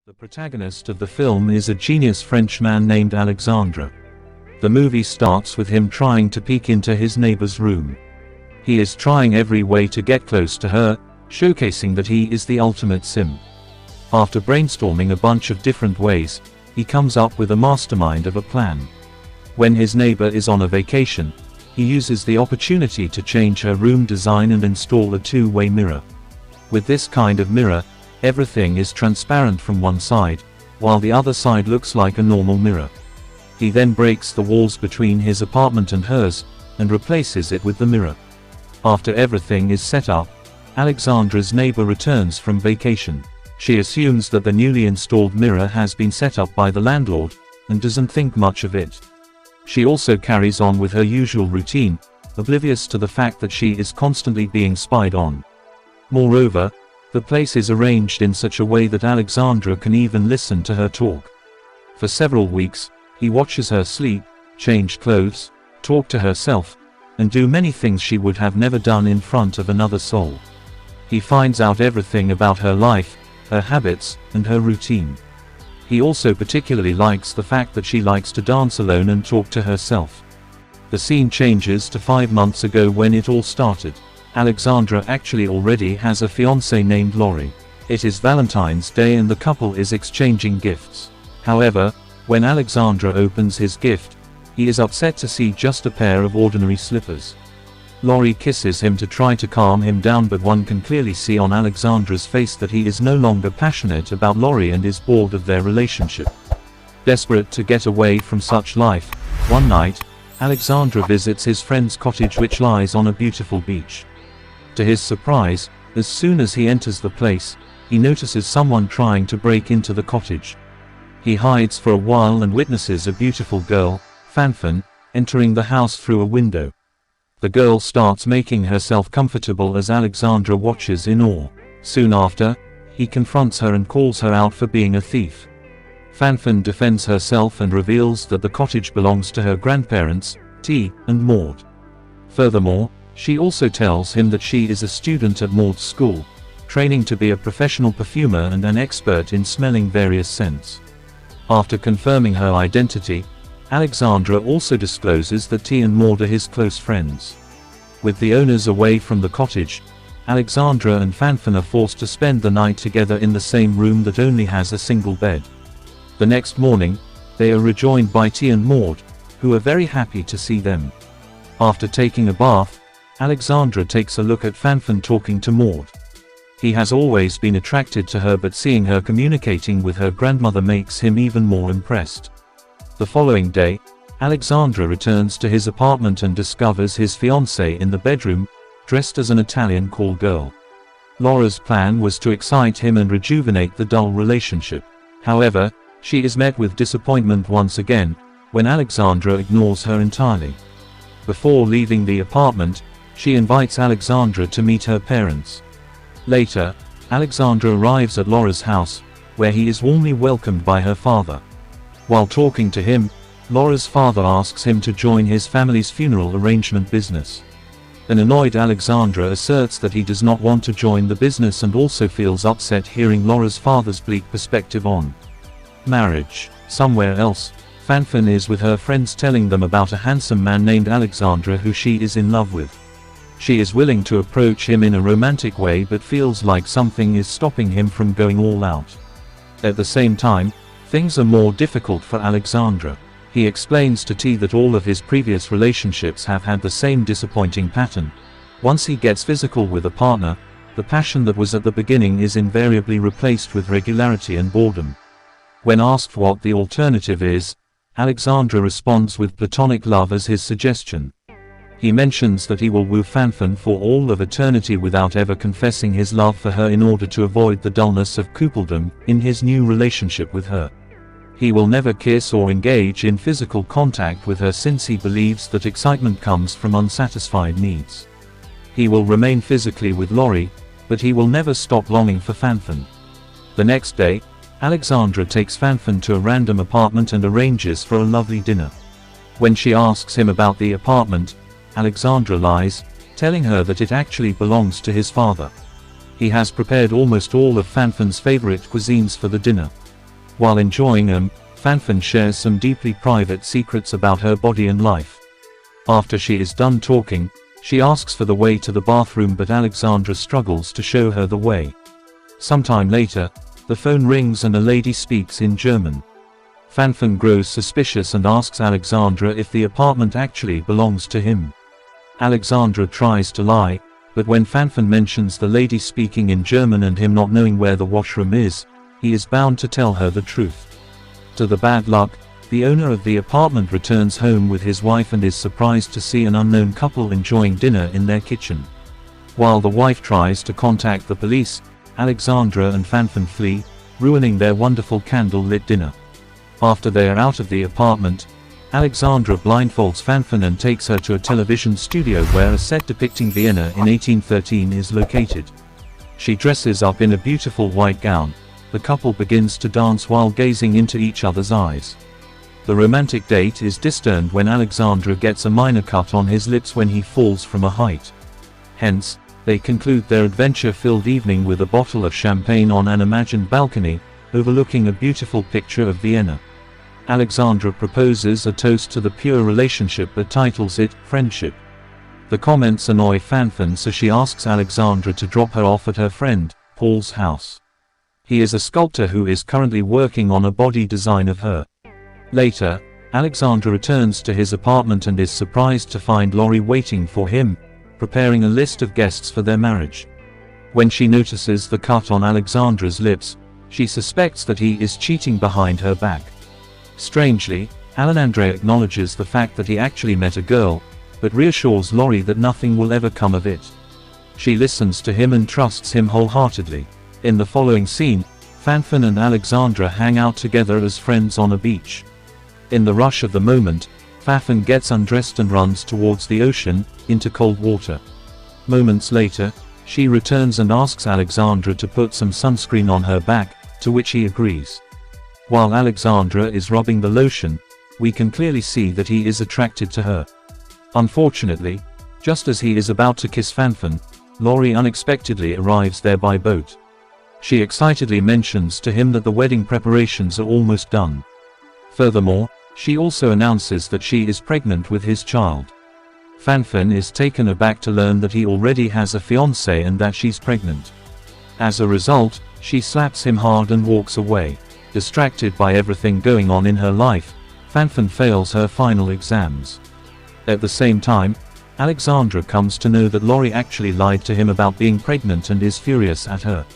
The protagonist of the film is a genius Frenchman named Alexandre. The movie starts with him trying to peek into his neighbor's room. He is trying every way to get close to her, showcasing that he is the ultimate sim. After brainstorming a bunch of different ways, he comes up with a mastermind of a plan. When his neighbor is on a vacation, he uses the opportunity to change her room design and install a two-way mirror. With this kind of mirror, everything is transparent from one side, while the other side looks like a normal mirror. He then breaks the walls between his apartment and hers, and replaces it with the mirror. After everything is set up, Alexandre's neighbor returns from vacation. She assumes that the newly installed mirror has been set up by the landlord, and doesn't think much of it. She also carries on with her usual routine, oblivious to the fact that she is constantly being spied on. Moreover, the place is arranged in such a way that Alexandre can even listen to her talk. For several weeks, he watches her sleep, change clothes, talk to herself, and do many things she would have never done in front of another soul. He finds out everything about her life, her habits, and her routine. He also particularly likes the fact that she likes to dance alone and talk to herself. The scene changes to 5 months ago when it all started. Alexandre actually already has a fiancée named Laurie. It is Valentine's Day and the couple is exchanging gifts. However, when Alexandre opens his gift, he is upset to see just a pair of ordinary slippers. Laurie kisses him to try to calm him down, but one can clearly see on Alexandre's face that he is no longer passionate about Laurie and is bored of their relationship. Desperate to get away from such life, one night, Alexandre visits his friend's cottage which lies on a beautiful beach. To his surprise, as soon as he enters the place, he notices someone trying to break into the cottage. He hides for a while and witnesses a beautiful girl, Fanfan, entering the house through a window. The girl starts making herself comfortable as Alexandre watches in awe. Soon after, he confronts her and calls her out for being a thief. Fanfan defends herself and reveals that the cottage belongs to her grandparents, T and Maud. Furthermore, she also tells him that she is a student at Maud's school, training to be a professional perfumer and an expert in smelling various scents. After confirming her identity, Alexandre also discloses that T and Maud are his close friends. With the owners away from the cottage, Alexandre and Fanfan are forced to spend the night together in the same room that only has a single bed. The next morning, they are rejoined by T and Maud, who are very happy to see them. After taking a bath, Alexandre takes a look at Fanfan talking to Maud. He has always been attracted to her, but seeing her communicating with her grandmother makes him even more impressed. The following day, Alexandre returns to his apartment and discovers his fiancée in the bedroom, dressed as an Italian call girl. Laura's plan was to excite him and rejuvenate the dull relationship. However, she is met with disappointment once again, when Alexandre ignores her entirely. Before leaving the apartment, she invites Alexandre to meet her parents. Later, Alexandre arrives at Laura's house, where he is warmly welcomed by her father. While talking to him, Laura's father asks him to join his family's funeral arrangement business. An annoyed Alexandre asserts that he does not want to join the business and also feels upset hearing Laura's father's bleak perspective on marriage. Somewhere else, Fanfan is with her friends telling them about a handsome man named Alexandre who she is in love with. She is willing to approach him in a romantic way but feels like something is stopping him from going all out. At the same time, things are more difficult for Alexandre. He explains to T that all of his previous relationships have had the same disappointing pattern. Once he gets physical with a partner, the passion that was at the beginning is invariably replaced with regularity and boredom. When asked what the alternative is, Alexandre responds with platonic love as his suggestion. He mentions that he will woo Fanfan for all of eternity without ever confessing his love for her in order to avoid the dullness of coupledom in his new relationship with her. He will never kiss or engage in physical contact with her since he believes that excitement comes from unsatisfied needs. He will remain physically with Laurie, but he will never stop longing for Fanfan. The next day, Alexandre takes Fanfan to a random apartment and arranges for a lovely dinner. When she asks him about the apartment, Alexandre lies, telling her that it actually belongs to his father. He has prepared almost all of Fanfan's favorite cuisines for the dinner. While enjoying them, Fanfan shares some deeply private secrets about her body and life. After she is done talking, she asks for the way to the bathroom, but Alexandra struggles to show her the way. Sometime later, the phone rings and a lady speaks in German. Fanfan grows suspicious and asks Alexandra if the apartment actually belongs to him. Alexandra tries to lie, but when Fanfan mentions the lady speaking in German and him not knowing where the washroom is, he is bound to tell her the truth. To the bad luck, the owner of the apartment returns home with his wife and is surprised to see an unknown couple enjoying dinner in their kitchen. While the wife tries to contact the police, Alexandra and Fanfan flee, ruining their wonderful candle-lit dinner. After they are out of the apartment, Alexandra blindfolds Fanfan and takes her to a television studio where a set depicting Vienna in 1813 is located. She dresses up in a beautiful white gown. The couple begins to dance while gazing into each other's eyes. The romantic date is disturbed when Alexandra gets a minor cut on his lips when he falls from a height. Hence, they conclude their adventure-filled evening with a bottle of champagne on an imagined balcony, overlooking a beautiful picture of Vienna. Alexandra proposes a toast to the pure relationship but titles it, Friendship. The comments annoy Fanfan, so she asks Alexandra to drop her off at her friend, Paul's house. He is a sculptor who is currently working on a body design of her. Later, Alexandra returns to his apartment and is surprised to find Laurie waiting for him, preparing a list of guests for their marriage. When she notices the cut on Alexandra's lips, she suspects that he is cheating behind her back. Strangely, Alexandra acknowledges the fact that he actually met a girl, but reassures Laurie that nothing will ever come of it. She listens to him and trusts him wholeheartedly. In the following scene, Fanfan and Alexandra hang out together as friends on a beach. In the rush of the moment, Fanfan gets undressed and runs towards the ocean, into cold water. Moments later, she returns and asks Alexandra to put some sunscreen on her back, to which he agrees. While Alexandra is rubbing the lotion, we can clearly see that he is attracted to her. Unfortunately, just as he is about to kiss Fanfan, Laurie unexpectedly arrives there by boat. She excitedly mentions to him that the wedding preparations are almost done. Furthermore, she also announces that she is pregnant with his child. Fanfan is taken aback to learn that he already has a fiancée and that she's pregnant. As a result, she slaps him hard and walks away. Distracted by everything going on in her life, Fanfan fails her final exams. At the same time, Alexandra comes to know that Laurie actually lied to him about being pregnant and is furious at her.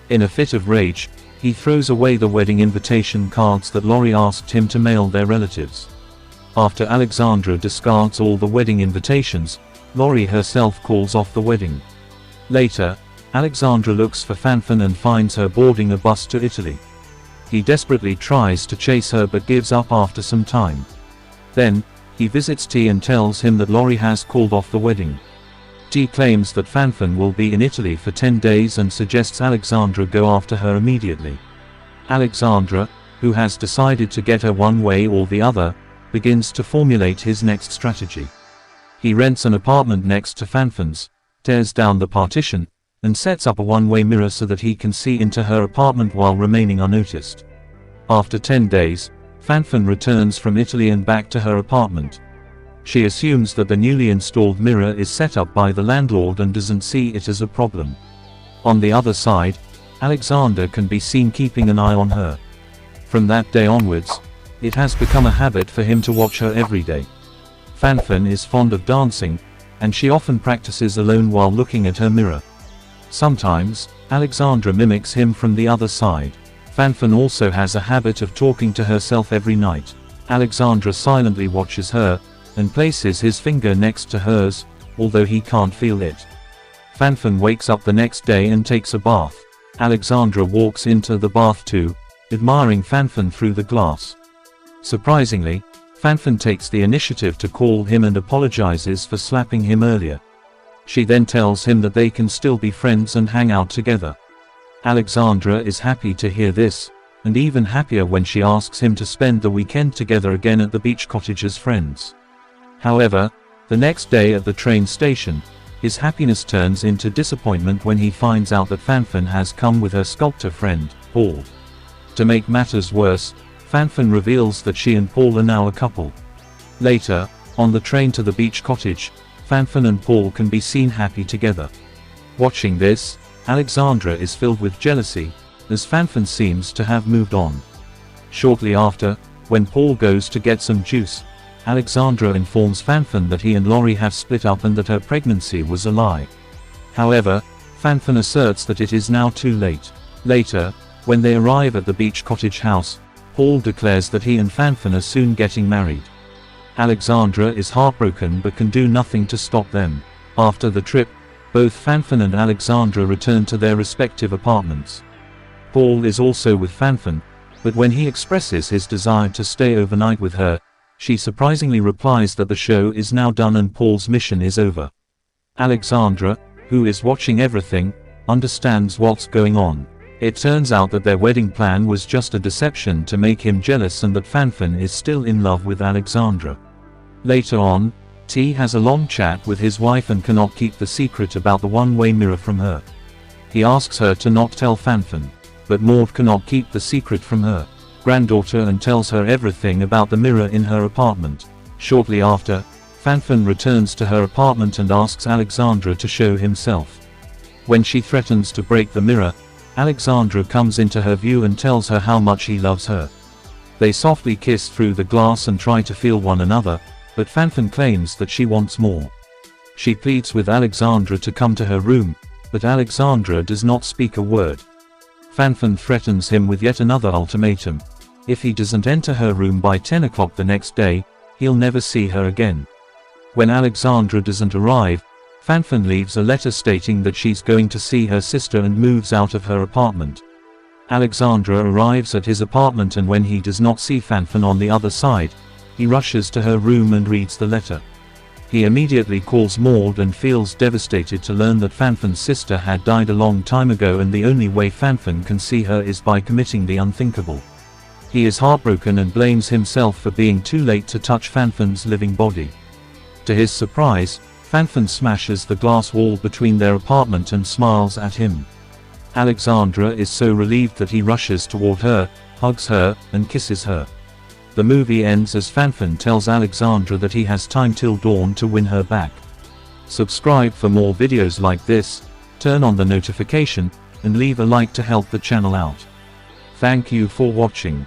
In a fit of rage, he throws away the wedding invitation cards that Laurie asked him to mail their relatives. After Alexandra discards all the wedding invitations, Laurie herself calls off the wedding. Later, Alexandra looks for Fanfan and finds her boarding a bus to Italy. He desperately tries to chase her but gives up after some time. Then, he visits T and tells him that Laurie has called off the wedding. T claims that Fanfan will be in Italy for 10 days and suggests Alexandra go after her immediately. Alexandra, who has decided to get her one way or the other, begins to formulate his next strategy. He rents an apartment next to Fanfan's, tears down the partition, and sets up a one-way mirror so that he can see into her apartment while remaining unnoticed. After 10 days, Fanfan returns from Italy and back to her apartment. She assumes that the newly installed mirror is set up by the landlord and doesn't see it as a problem. On the other side, Alexander can be seen keeping an eye on her. From that day onwards, it has become a habit for him to watch her every day. Fanfan is fond of dancing, and she often practices alone while looking at her mirror. Sometimes, Alexandra mimics him from the other side. Fanfan also has a habit of talking to herself every night. Alexandra silently watches her, and places his finger next to hers, although he can't feel it. Fanfan wakes up the next day and takes a bath. Alexandra walks into the bath too, admiring Fanfan through the glass. Surprisingly, Fanfan takes the initiative to call him and apologizes for slapping him earlier. She then tells him that they can still be friends and hang out together. Alexandra is happy to hear this, and even happier when she asks him to spend the weekend together again at the beach cottage as friends. However, the next day at the train station, his happiness turns into disappointment when he finds out that Fanfan has come with her sculptor friend, Paul. To make matters worse, Fanfan reveals that she and Paul are now a couple. Later, on the train to the beach cottage, Fanfan and Paul can be seen happy together. Watching this, Alexandra is filled with jealousy, as Fanfan seems to have moved on. Shortly after, when Paul goes to get some juice, Alexandra informs Fanfan that he and Laurie have split up and that her pregnancy was a lie. However, Fanfan asserts that it is now too late. Later, when they arrive at the beach cottage house, Paul declares that he and Fanfan are soon getting married. Alexandra is heartbroken but can do nothing to stop them. After the trip, both Fanfan and Alexandra return to their respective apartments. Paul is also with Fanfan, but when he expresses his desire to stay overnight with her, she surprisingly replies that the show is now done and Paul's mission is over. Alexandra, who is watching everything, understands what's going on. It turns out that their wedding plan was just a deception to make him jealous and that Fanfan is still in love with Alexandra. Later on, T has a long chat with his wife and cannot keep the secret about the one-way mirror from her. He asks her to not tell Fanfan, but Maud cannot keep the secret from her granddaughter and tells her everything about the mirror in her apartment. Shortly after, Fanfan returns to her apartment and asks Alexandra to show himself. When she threatens to break the mirror, Alexandra comes into her view and tells her how much he loves her. They softly kiss through the glass and try to feel one another, but Fanfan claims that she wants more. She pleads with Alexandra to come to her room, but Alexandra does not speak a word. Fanfan threatens him with yet another ultimatum. If he doesn't enter her room by 10 o'clock the next day, he'll never see her again. When Alexandra doesn't arrive, Fanfan leaves a letter stating that she's going to see her sister and moves out of her apartment. Alexandra arrives at his apartment and when he does not see Fanfan on the other side, he rushes to her room and reads the letter. He immediately calls Maud and feels devastated to learn that Fanfan's sister had died a long time ago and the only way Fanfan can see her is by committing the unthinkable. He is heartbroken and blames himself for being too late to touch Fanfan's living body. To his surprise, Fanfan smashes the glass wall between their apartment and smiles at him. Alexandra is so relieved that he rushes toward her, hugs her, and kisses her. The movie ends as Fanfan tells Alexandra that he has time till dawn to win her back. Subscribe for more videos like this, turn on the notification, and leave a like to help the channel out. Thank you for watching.